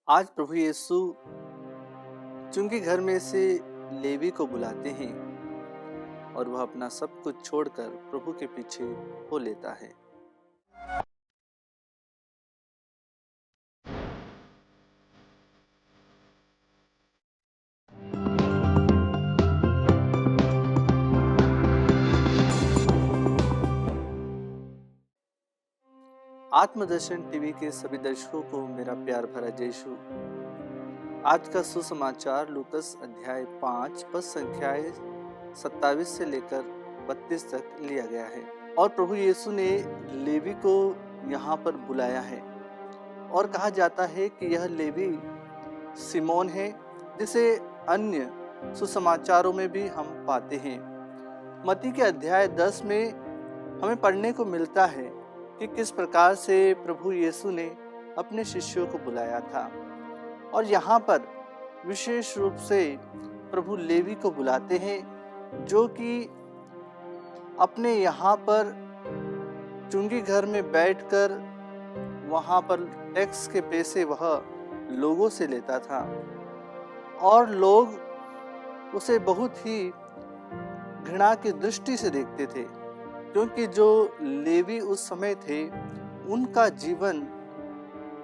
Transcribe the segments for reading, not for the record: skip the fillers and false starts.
आज प्रभु यीशु चुंगी घर में से लेवी को बुलाते हैं और वह अपना सब कुछ छोड़कर प्रभु के पीछे हो लेता है। आत्मदर्शन टीवी के सभी दर्शकों को मेरा प्यार भरा जय यीशु। आज का सुसमाचार लूकस अध्याय 5 पद संख्याएं 27 से लेकर 32 तक लिया गया है। और प्रभु यीशु ने लेवी को यहाँ पर बुलाया है और कहा जाता है कि यह लेवी सिमोन है, जिसे अन्य सुसमाचारों में भी हम पाते हैं। मत्ती के अध्याय 10 में हमें पढ़ने को मिलता है कि किस प्रकार से प्रभु यीशु ने अपने शिष्यों को बुलाया था। और यहाँ पर विशेष रूप से प्रभु लेवी को बुलाते हैं, जो कि अपने यहाँ पर चुंगी घर में बैठकर वहाँ पर टैक्स के पैसे वह लोगों से लेता था और लोग उसे बहुत ही घृणा की दृष्टि से देखते थे, क्योंकि जो लेवी उस समय थे उनका जीवन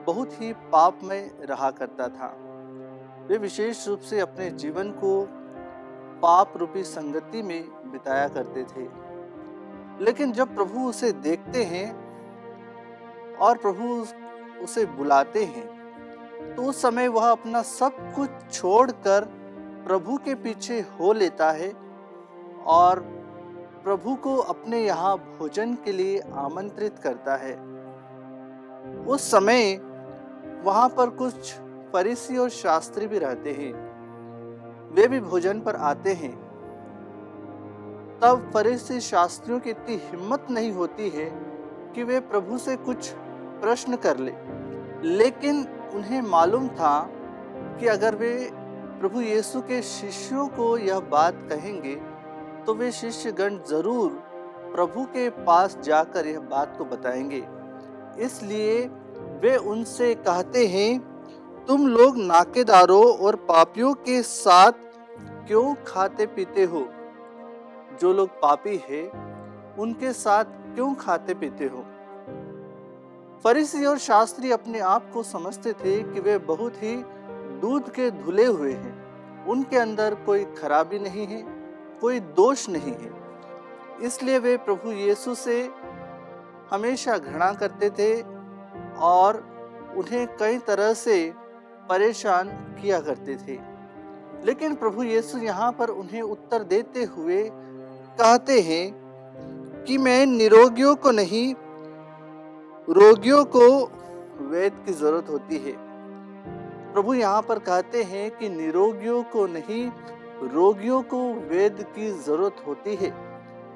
बहुत ही पापमय रहा करता था। वे विशेष रूप से अपने जीवन को पाप रूपी संगति में बिताया करते थे। लेकिन जब प्रभु उसे देखते हैं और प्रभु उसे बुलाते हैं, तो उस समय वह अपना सब कुछ छोड़कर प्रभु के पीछे हो लेता है और प्रभु को अपने यहाँ भोजन के लिए आमंत्रित करता है। उस समय वहाँ पर कुछ फरीसी और शास्त्री भी रहते हैं, वे भी भोजन पर आते हैं। तब फरीसी शास्त्रियों की इतनी हिम्मत नहीं होती है कि वे प्रभु से कुछ प्रश्न कर ले, लेकिन उन्हें मालूम था कि अगर वे प्रभु यीशु के शिष्यों को यह बात कहेंगे तो वे शिष्यगण जरूर प्रभु के पास जाकर यह बात को बताएंगे। इसलिए वे उनसे कहते हैं, तुम लोग नाकेदारों और पापियों के साथ क्यों खाते पीते हो? जो लोग पापी हैं उनके साथ क्यों खाते पीते हो? फरीसी और शास्त्री अपने आप को समझते थे कि वे बहुत ही दूध के धुले हुए हैं, उनके अंदर कोई खराबी नहीं है, कोई दोष नहीं है। इसलिए वे प्रभु यीशु से हमेशा घृणा करते थे और उन्हें कई तरह से परेशान किया करते थे। लेकिन प्रभु यीशु यहाँ पर उन्हें उत्तर देते हुए कहते हैं कि मैं निरोगियों को नहीं, रोगियों को वैद्य की जरूरत होती है। प्रभु यहाँ पर कहते हैं कि निरोगियों को नहीं, रोगियों को वैद्य की जरूरत होती है।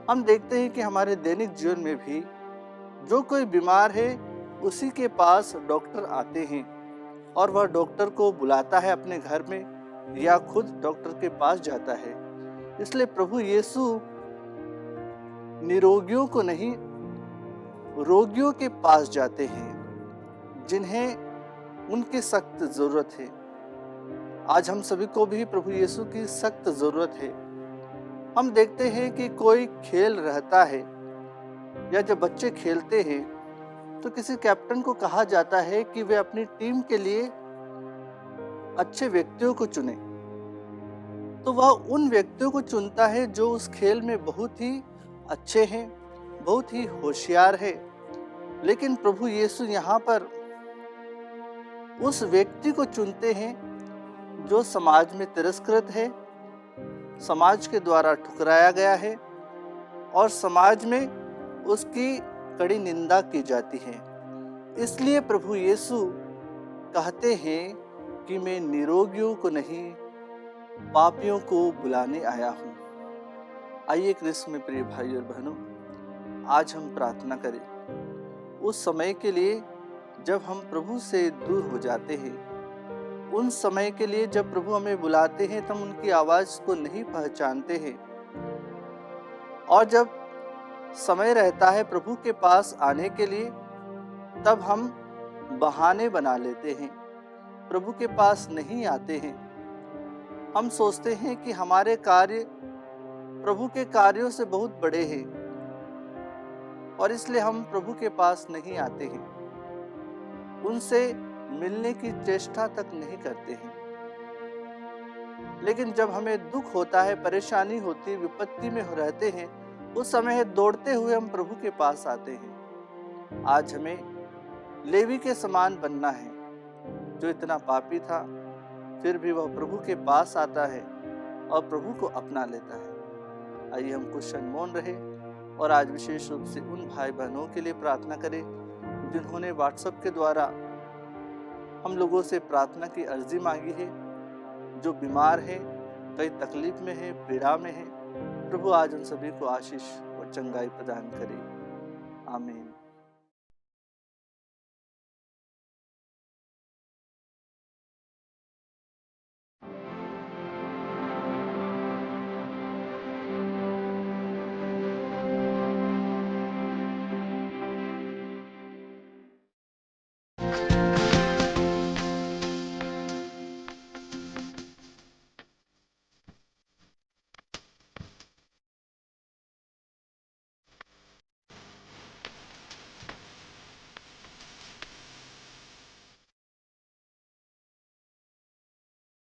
हम देखते हैं कि हमारे दैनिक जीवन में भी जो कोई बीमार है उसी के पास डॉक्टर आते हैं और वह डॉक्टर को बुलाता है अपने घर में या खुद डॉक्टर के पास जाता है। इसलिए प्रभु यीशु निरोगियों को नहीं, रोगियों के पास जाते हैं जिन्हें उनकी सख्त जरूरत है। आज हम सभी को भी प्रभु यीशु की सख्त जरूरत है। हम देखते हैं कि कोई खेल रहता है या जब बच्चे खेलते हैं तो किसी कैप्टन को कहा जाता है कि वे अपनी टीम के लिए अच्छे व्यक्तियों को चुने। तो वह उन व्यक्तियों को चुनता है जो उस खेल में बहुत ही अच्छे हैं, बहुत ही होशियार है। लेकिन प्रभु यीशु यहाँ पर उस व्यक्ति को चुनते हैं जो समाज में तिरस्कृत है, समाज के द्वारा ठुकराया गया है और समाज में उसकी कड़ी निंदा की जाती है। इसलिए प्रभु यीशु कहते हैं कि मैं निरोगियों को नहीं, पापियों को बुलाने आया हूँ। आइए कृष्ण में प्रिय भाई और बहनों, आज हम प्रार्थना करें उस समय के लिए जब हम प्रभु से दूर हो जाते हैं, उन समय के लिए जब प्रभु हमें बुलाते हैं तो हम उनकी आवाज को नहीं पहचानते हैं, और जब समय रहता है प्रभु के पास आने के लिए तब हम बहाने बना लेते हैं प्रभु के पास नहीं आते हैं। हम सोचते हैं कि हमारे कार्य प्रभु के कार्यों से बहुत बड़े हैं और इसलिए हम प्रभु के पास नहीं आते हैं, उनसे मिलने की चेष्टा तक नहीं करते हैं। लेकिन जब हमें दुख होता है, परेशानी होती है, विपत्ति में रहते हैं, उस समय दौड़ते हुए हम प्रभु के पास आते हैं। आज हमें लेवी के समान बनना है, जो इतना पापी था फिर भी वह प्रभु के पास आता है और प्रभु को अपना लेता है। आइए हम कुछ क्षण मौन रहे और आज विशेष रूप से उन भाई बहनों के लिए प्रार्थना करें जिन्होंने व्हाट्सएप के द्वारा हम लोगों से प्रार्थना की अर्जी मांगी है, जो बीमार है, कई तकलीफ में है, पीड़ा में है। प्रभु आज उन सभी को आशीष और चंगाई प्रदान करे। आमीन।